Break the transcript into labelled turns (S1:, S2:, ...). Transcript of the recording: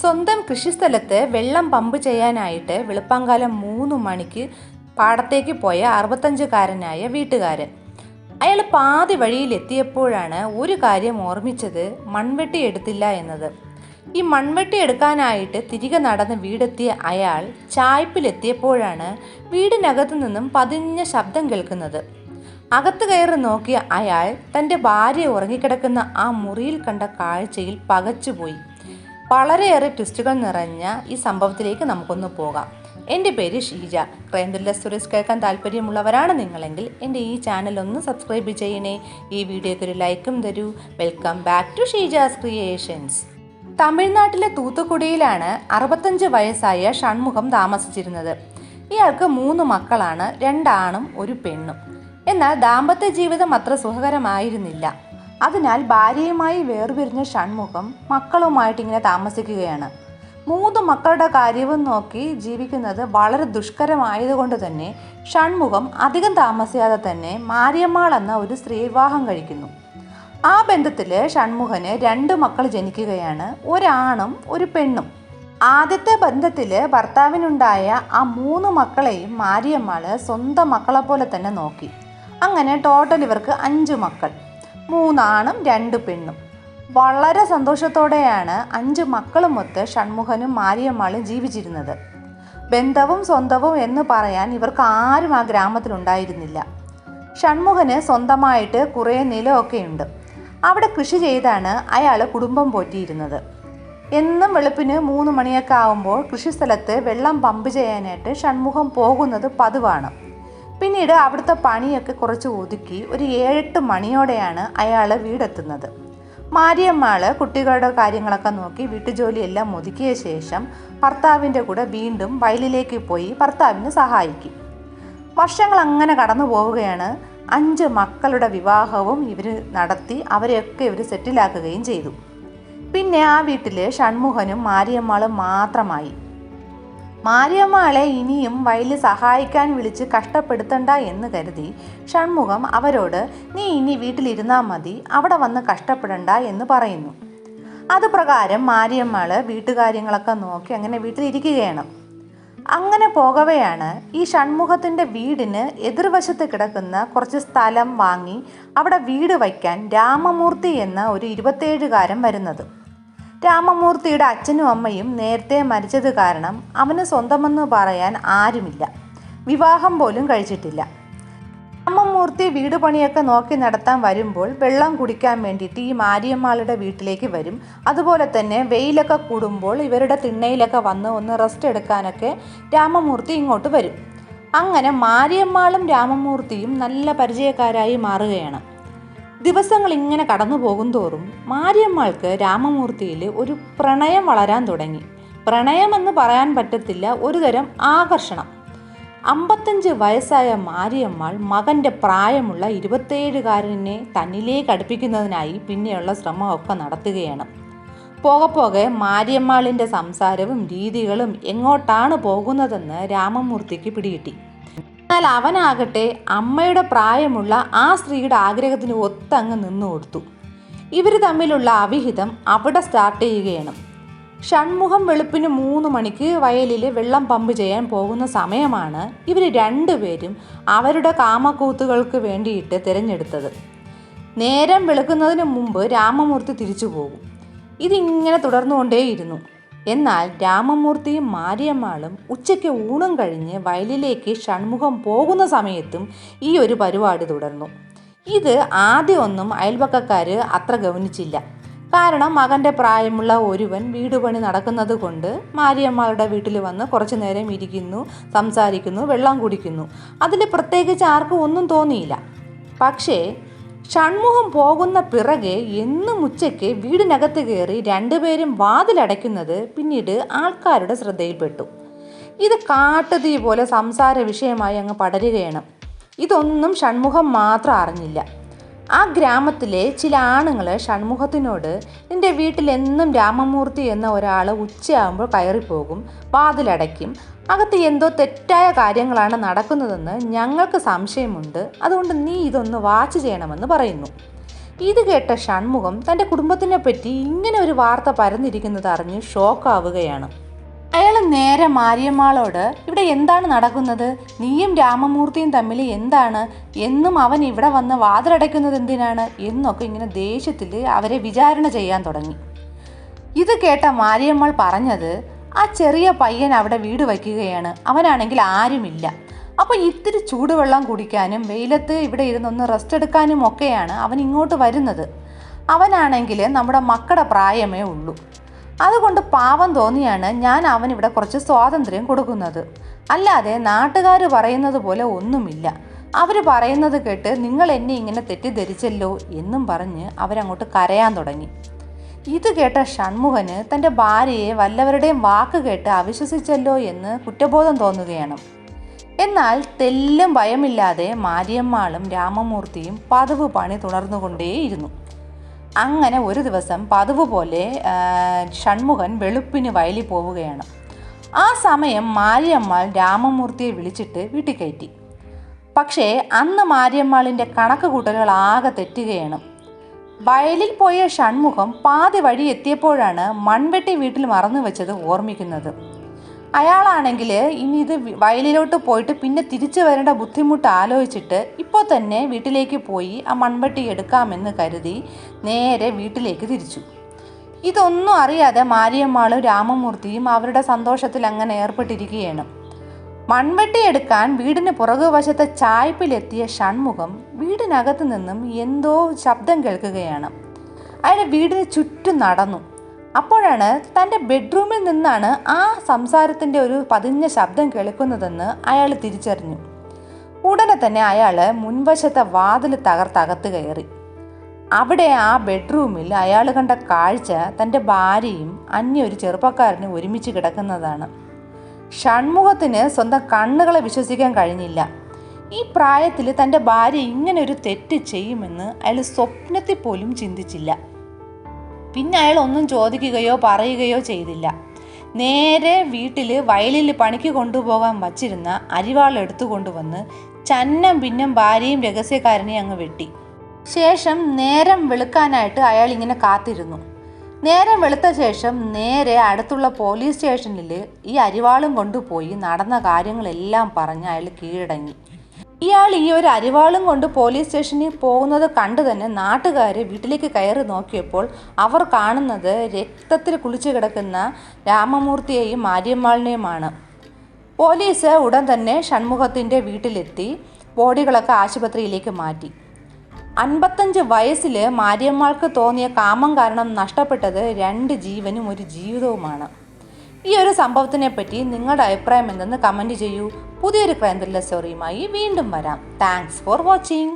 S1: സ്വന്തം കൃഷിസ്ഥലത്ത് വെള്ളം പമ്പ് ചെയ്യാനായിട്ട് വെളുപ്പാങ്കാലം 3 മണിക്ക് പാടത്തേക്ക് പോയ 65-കാരനായ വീട്ടുകാരൻ. അയാൾ പാതി വഴിയിലെത്തിയപ്പോഴാണ് ഒരു കാര്യം ഓർമ്മിച്ചത്: മൺവെട്ടി എടുത്തില്ല എന്നത്. ഈ മൺവെട്ടി എടുക്കാനായിട്ട് തിരികെ നടന്ന് വീടെത്തിയ അയാൾ ചായ്പിലെത്തിയപ്പോഴാണ് വീടിനകത്തു നിന്നും പതിഞ്ഞ ശബ്ദം കേൾക്കുന്നത്. അകത്ത് കയറി നോക്കിയ അയാൾ തൻ്റെ ഭാര്യ ഉറങ്ങിക്കിടക്കുന്ന ആ മുറിയിൽ കണ്ട കാഴ്ചയിൽ പകച്ചുപോയി. വളരെയേറെ ട്വിസ്റ്റുകൾ നിറഞ്ഞ ഈ സംഭവത്തിലേക്ക് നമുക്കൊന്ന് പോകാം. എൻ്റെ പേര് ഷീജ. ക്രൈം ത്രില്ലർ സ്റ്റോറീസ് കേൾക്കാൻ താല്പര്യമുള്ളവരാണ് നിങ്ങളെങ്കിൽ എൻ്റെ ഈ ചാനൽ ഒന്ന് സബ്സ്ക്രൈബ് ചെയ്യണേ. ഈ വീഡിയോയ്ക്ക് ഒരു ലൈക്കും തരൂ. Welcome back to Sheeja's Creations. തമിഴ്നാട്ടിലെ തൂത്തുക്കുടിയിലാണ് 65 വയസ്സായ ഷൺമുഖം താമസിച്ചിരുന്നത്. ഇയാൾക്ക് 3 മക്കളാണ്, 2 ആണും 1 പെണ്ണും. എന്നാൽ ദാമ്പത്യ ജീവിതം അത്ര സുഖകരമായിരുന്നില്ല. അതിനാൽ ഭാര്യയുമായി വേർപിരിഞ്ഞ ഷൺമുഖം മക്കളുമായിട്ട് ഇങ്ങനെ താമസിക്കുകയാണ്. 3 മക്കളുടെ കാര്യവും നോക്കി ജീവിക്കുന്നത് വളരെ ദുഷ്കരമായതുകൊണ്ട് തന്നെ ഷൺമുഖം അധികം താമസിയാതെ തന്നെ മാരിയമ്മാൾ എന്ന ഒരു സ്ത്രീ വിവാഹം കഴിക്കുന്നു. ആ ബന്ധത്തിൽ ഷൺമുഖന് 2 മക്കൾ ജനിക്കുകയാണ്, 1 ആണും 1 പെണ്ണും. ആദ്യത്തെ ബന്ധത്തിൽ ഭർത്താവിനുണ്ടായ ആ 3 മക്കളെയും മാരിയമ്മാൾ സ്വന്തം മക്കളെ പോലെ തന്നെ നോക്കി. അങ്ങനെ ടോട്ടൽ ഇവർക്ക് 5 മക്കൾ, 3 ആണും 2 പെണ്ണും. വളരെ സന്തോഷത്തോടെയാണ് 5 മക്കളുമൊത്ത് ഷൺമുഖനും മാരിയമ്മാളും ജീവിച്ചിരുന്നത്. ബന്ധവും സ്വന്തവും എന്ന് പറയാൻ ഇവർക്ക് ആരും ആ ഗ്രാമത്തിലുണ്ടായിരുന്നില്ല. ഷൺമുഖന് സ്വന്തമായിട്ട് കുറേ നിലമൊക്കെ ഉണ്ട്. അവിടെ കൃഷി ചെയ്താണ് അയാൾ കുടുംബം പോറ്റിയിരുന്നത്. എന്നും വെളുപ്പിന് 3 മണിയൊക്കെ ആകുമ്പോൾ കൃഷിസ്ഥലത്ത് വെള്ളം പമ്പ് ചെയ്യാനായിട്ട് ഷൺമുഖം പോകുന്നത് പതിവാണ്. പിന്നീട് അവിടുത്തെ പണിയൊക്കെ കുറച്ച് ഒതുക്കി ഒരു 7-8 മണിയോടെയാണ് അയാൾ വീടെത്തുന്നത്. മാരിയമ്മാൾ കുട്ടികളുടെ കാര്യങ്ങളൊക്കെ നോക്കി വീട്ടുജോലിയെല്ലാം ഒതുക്കിയ ശേഷം ഭർത്താവിൻ്റെ കൂടെ വീണ്ടും വയലിലേക്ക് പോയി ഭർത്താവിന് സഹായിക്കും. വർഷങ്ങൾ അങ്ങനെ കടന്നു പോവുകയാണ്. 5 മക്കളുടെ വിവാഹവും ഇവർ നടത്തി, അവരെയൊക്കെ ഇവർ സെറ്റിലാക്കുകയും ചെയ്തു. പിന്നെ ആ വീട്ടിൽ ഷൺമുഖനും മാരിയമ്മാളും മാത്രമായി. മാരിയമ്മാളെ ഇനിയും വയലിൽ സഹായിക്കാൻ വിളിച്ച് കഷ്ടപ്പെടുത്തണ്ട എന്ന് കരുതി ഷൺമുഖം അവരോട് നീ ഇനി വീട്ടിലിരുന്നാൽ മതി, അവിടെ വന്ന് കഷ്ടപ്പെടണ്ട എന്ന് പറയുന്നു. അതുപ്രകാരം മാരിയമ്മാൾ വീട്ടുകാര്യങ്ങളൊക്കെ നോക്കി അങ്ങനെ വീട്ടിലിരിക്കുകയാണ്. അങ്ങനെ പോകവെയാണ് ഈ ഷൺമുഖത്തിൻ്റെ വീടിന് എതിർവശത്ത് കിടക്കുന്ന കുറച്ച് സ്ഥലം വാങ്ങി അവിടെ വീട് വയ്ക്കാൻ രാമമൂർത്തി എന്ന ഒരു 27-കാരൻ വരുന്നത്. രാമമൂർത്തിയുടെ അച്ഛനും അമ്മയും നേരത്തെ മരിച്ചത് കാരണം അവന് സ്വന്തമെന്ന് പറയാൻ ആരുമില്ല. വിവാഹം പോലും കഴിച്ചിട്ടില്ല. രാമമൂർത്തി വീട് പണിയൊക്കെ നോക്കി നടത്താൻ വരുമ്പോൾ വെള്ളം കുടിക്കാൻ വേണ്ടിയിട്ട് ഈ മാരിയമ്മാളുടെ വീട്ടിലേക്ക് വരും. അതുപോലെ തന്നെ വെയിലൊക്കെ കൂടുമ്പോൾ ഇവരുടെ തിണ്ണയിലൊക്കെ വന്ന് ഒന്ന് റെസ്റ്റ് എടുക്കാനൊക്കെ രാമമൂർത്തി ഇങ്ങോട്ട് വരും. അങ്ങനെ മാരിയമ്മാളും രാമമൂർത്തിയും നല്ല പരിചയക്കാരായി മാറുകയാണ്. ദിവസങ്ങൾ ഇങ്ങനെ കടന്നു പോകും തോറും മാരിയമ്മാൾക്ക് രാമമൂർത്തിയിൽ ഒരു പ്രണയം വളരാൻ തുടങ്ങി. പ്രണയമെന്ന് പറയാൻ പറ്റത്തില്ല, ഒരുതരം ആകർഷണം. 55 വയസ്സായ മാരിയമ്മാൾ മകൻ്റെ പ്രായമുള്ള 27-കാരനെ തന്നിലേക്ക് അടുപ്പിക്കുന്നതിനായി പിന്നെയുള്ള ശ്രമമൊക്കെ നടത്തുകയാണ്. പോകെ പോകെ മാരിയമ്മാളിൻ്റെ സംസാരവും രീതികളും എങ്ങോട്ടാണ് പോകുന്നതെന്ന് രാമമൂർത്തിക്ക് പിടികിട്ടി. എന്നാൽ അവനാകട്ടെ അമ്മയുടെ പ്രായമുള്ള ആ സ്ത്രീയുടെ ആഗ്രഹത്തിന് ഒത്തങ്ങ് നിന്നു കൊടുത്തു. ഇവർ തമ്മിലുള്ള അവിഹിതം അവിടെ സ്റ്റാർട്ട് ചെയ്യുകയാണ്. ഷൺമുഖം വെളുപ്പിന് 3 മണിക്ക് വയലിൽ വെള്ളം പമ്പ് ചെയ്യാൻ പോകുന്ന സമയമാണ് ഇവർ 2 പേരും അവരുടെ കാമക്കൂത്തുകൾക്ക് വേണ്ടിയിട്ട് തിരഞ്ഞെടുത്തത്. നേരം വെളുക്കുന്നതിന് മുമ്പ് രാമമൂർത്തി തിരിച്ചു പോകും. ഇതിങ്ങനെ തുടർന്നുകൊണ്ടേയിരുന്നു. എന്നാൽ രാമമൂർത്തിയും മാരിയമ്മാളും ഉച്ചയ്ക്ക് ഊണും കഴിഞ്ഞ് വയലിലേക്ക് ഷൺമുഖം പോകുന്ന സമയത്തും ഈ ഒരു പരിപാടി തുടർന്നു. ഇത് ആദ്യമൊന്നും അയൽപക്കക്കാർ അത്ര ഗവനിച്ചില്ല. കാരണം മകൻ്റെ പ്രായമുള്ള ഒരുവൻ വീട് പണി നടക്കുന്നത് കൊണ്ട് മാരിയമ്മാളുടെ വീട്ടിൽ വന്ന് കുറച്ചു നേരം ഇരിക്കുന്നു, സംസാരിക്കുന്നു, വെള്ളം കുടിക്കുന്നു. അതിൽ പ്രത്യേകിച്ച് ആർക്കും ഒന്നും തോന്നിയില്ല. പക്ഷേ ഷൺമുഖം പോകുന്ന പിറകെ എന്നും ഉച്ചയ്ക്ക് വീടിനകത്ത് കയറി 2 പേരും വാതിലടയ്ക്കുന്നത് പിന്നീട് ആൾക്കാരുടെ ശ്രദ്ധയിൽപ്പെട്ടു. ഇത് കാട്ടുതീ പോലെ സംസാര വിഷയമായി അങ്ങ് പടരുകയാണ്. ഇതൊന്നും ഷൺമുഖം മാത്രം അറിഞ്ഞില്ല. ആ ഗ്രാമത്തിലെ ചില ആണുങ്ങൾ ഷൺമുഖത്തിനോട് നിൻ്റെ വീട്ടിൽ എന്നും രാമമൂർത്തി എന്ന ഒരാൾ ഉച്ചയാകുമ്പോൾ കയറിപ്പോകും, വാതിലടയ്ക്കും, അകത്ത് എന്തോ തെറ്റായ കാര്യങ്ങളാണ് നടക്കുന്നതെന്ന് ഞങ്ങൾക്ക് സംശയമുണ്ട്, അതുകൊണ്ട് നീ ഇതൊന്ന് വാച്ച് ചെയ്യണമെന്ന് പറയുന്നു. ഇത് കേട്ട ഷൺമുഖം തൻ്റെ കുടുംബത്തിനെ പറ്റി ഇങ്ങനെ ഒരു വാർത്ത പരന്നിരിക്കുന്നത് അറിഞ്ഞ് ഷോക്കാവുകയാണ്. അയാൾ നേരെ മാരിയമ്മാളോട് ഇവിടെ എന്താണ് നടക്കുന്നത്, നീയും രാമമൂർത്തിയും തമ്മിൽ എന്താണ്, എന്നും അവൻ ഇവിടെ വന്ന് വാതിലടയ്ക്കുന്നത് എന്തിനാണ് എന്നൊക്കെ ഇങ്ങനെ ദേഷ്യത്തിൽ അവരെ വിചാരണ ചെയ്യാൻ തുടങ്ങി. ഇത് കേട്ട മാരിയമ്മാൾ പറഞ്ഞത്, ആ ചെറിയ പയ്യൻ അവിടെ വീട് വയ്ക്കുകയാണ്, അവനാണെങ്കിൽ ആരുമില്ല. അപ്പോൾ ഇത്തിരി ചൂടുവെള്ളം കുടിക്കാനും വെയിലത്ത് ഇവിടെ ഇരുന്നൊന്ന് റെസ്റ്റ് എടുക്കാനും ഒക്കെയാണ് അവൻ ഇങ്ങോട്ട് വരുന്നത്. അവനാണെങ്കിൽ നമ്മുടെ മക്കളുടെ പ്രായമേ ഉള്ളൂ. അതുകൊണ്ട് പാവം തോന്നിയാണ് ഞാൻ അവനിവിടെ കുറച്ച് സ്വാതന്ത്ര്യം കൊടുക്കുന്നത്. അല്ലാതെ നാട്ടുകാർ പറയുന്നത് പോലെ ഒന്നുമില്ല. അവർ പറയുന്നത് കേട്ട് നിങ്ങൾ എന്നെ ഇങ്ങനെ തെറ്റിദ്ധരിച്ചല്ലോ എന്നും പറഞ്ഞ് അവരങ്ങോട്ട് കരയാൻ തുടങ്ങി. ഇത് കേട്ട ഷൺമുഖന് തൻ്റെ ഭാര്യയെ വല്ലവരുടെയും വാക്ക് കേട്ട് അവിശ്വസിച്ചല്ലോ എന്ന് കുറ്റബോധം തോന്നുകയാണ്. എന്നാൽ തെല്ലും ഭയമില്ലാതെ മാരിയമ്മാളും രാമമൂർത്തിയും പതിവ് പണി തുടർന്നുകൊണ്ടേയിരുന്നു. അങ്ങനെ ഒരു ദിവസം പതിവ് പോലെ ഷൺമുഖൻ വെളുപ്പിന് വയലിൽ പോവുകയാണ്. ആ സമയം മാരിയമ്മാൾ രാമമൂർത്തിയെ വിളിച്ചിട്ട് വീട്ടിൽ കയറ്റി. പക്ഷേ അന്ന് മാരിയമ്മാളിൻ്റെ കണക്ക് കൂട്ടലുകൾ ആകെ തെറ്റുകയാണ്. വയലിൽ പോയ ഷൺമുഖം പാതി വഴി എത്തിയപ്പോഴാണ് മൺവെട്ടി വീട്ടിൽ മറന്നു വെച്ചത് ഓർമ്മിക്കുന്നത്. അയാളാണെങ്കിൽ ഇനി ഇത് വയലിലോട്ട് പോയിട്ട് പിന്നെ തിരിച്ചു വരേണ്ട ബുദ്ധിമുട്ട് ആലോചിച്ചിട്ട് ഇപ്പോൾ തന്നെ വീട്ടിലേക്ക് പോയി ആ മൺവെട്ടി എടുക്കാമെന്ന് കരുതി നേരെ വീട്ടിലേക്ക് തിരിച്ചു. ഇതൊന്നും അറിയാതെ മാരിയമ്മാളും രാമമൂർത്തിയും അവരുടെ സന്തോഷത്തിൽ അങ്ങനെ ഏർപ്പെട്ടിരിക്കുകയാണ്. മൺവെട്ടി എടുക്കാൻ വീടിന് പുറകുവശത്തെ ചായ്പിലെത്തിയ ഷൺമുഖം വീടിനകത്ത് നിന്നും എന്തോ ശബ്ദം കേൾക്കുകയാണ്. അയാൾ വീടിന് ചുറ്റും നടന്നു. അപ്പോഴാണ് തൻ്റെ ബെഡ്റൂമിൽ നിന്നാണ് ആ സംസാരത്തിൻ്റെ ഒരു പതിഞ്ഞ ശബ്ദം കേൾക്കുന്നതെന്ന് അയാൾ തിരിച്ചറിഞ്ഞു. ഉടനെ തന്നെ അയാൾ മുൻവശത്തെ വാതിൽ തകർത്തകത്ത് കയറി. അവിടെ ആ ബെഡ്റൂമിൽ അയാൾ കണ്ട കാഴ്ച തൻ്റെ ഭാര്യയും ഒരു ചെറുപ്പക്കാരനും ഒരുമിച്ച് കിടക്കുന്നതാണ്. ഷൺമുഖത്തിന് സ്വന്തം കണ്ണുകളെ വിശ്വസിക്കാൻ കഴിഞ്ഞില്ല. ഈ പ്രായത്തിൽ തൻ്റെ ഭാര്യ ഇങ്ങനെ ഒരു തെറ്റ് ചെയ്യുമെന്ന് അയാൾ സ്വപ്നത്തിൽ പോലും ചിന്തിച്ചില്ല. പിന്നെ അയാൾ ഒന്നും ചോദിക്കുകയോ പറയുകയോ ചെയ്തില്ല. നേരെ വീട്ടിൽ വയലിൽ പണിക്ക് കൊണ്ടുപോകാൻ വച്ചിരുന്ന അരിവാൾ എടുത്തു കൊണ്ടുവന്ന് ചന്നം ഭിന്നം ഭാര്യയും രഹസ്യക്കാരനെ അങ്ങ് വെട്ടി. ശേഷം നേരം വെളുക്കാനായിട്ട് അയാൾ ഇങ്ങനെ കാത്തിരുന്നു. നേരം വെളുത്ത ശേഷം നേരെ അടുത്തുള്ള പോലീസ് സ്റ്റേഷനിൽ ഈ അരിവാളും കൊണ്ടുപോയി നടന്ന കാര്യങ്ങളെല്ലാം പറഞ്ഞ് അയാൾ കീഴടങ്ങി. ഇയാൾ ഈ ഒരു അരിവാളും കൊണ്ട് പോലീസ് സ്റ്റേഷനിൽ പോകുന്നത് കണ്ടു തന്നെ നാട്ടുകാർ വീട്ടിലേക്ക് കയറി നോക്കിയപ്പോൾ അവർ കാണുന്നത് രക്തത്തിൽ കുളിച്ചു കിടക്കുന്ന രാമമൂർത്തിയെയും മാരിയമ്മാളിനെയുമാണ്. പോലീസ് ഉടൻ തന്നെ ഷൺമുഖത്തിൻ്റെ വീട്ടിലെത്തി ബോഡികളൊക്കെ ആശുപത്രിയിലേക്ക് മാറ്റി. 55 വയസ്സിൽ മാരിയമ്മാൾക്ക് തോന്നിയ കാമം കാരണം നഷ്ടപ്പെട്ടത് 2 ജീവനും ഒരു ജീവിതവുമാണ്. ഈ ഒരു സംഭവത്തിനെ പറ്റി നിങ്ങളുടെ അഭിപ്രായം എന്തെന്ന് കമൻറ്റ് ചെയ്യൂ. പുതിയൊരു ക്രൈം ത്രില്ലർ സ്റ്റോറിയുമായി വീണ്ടും വരാം. Thanks for watching.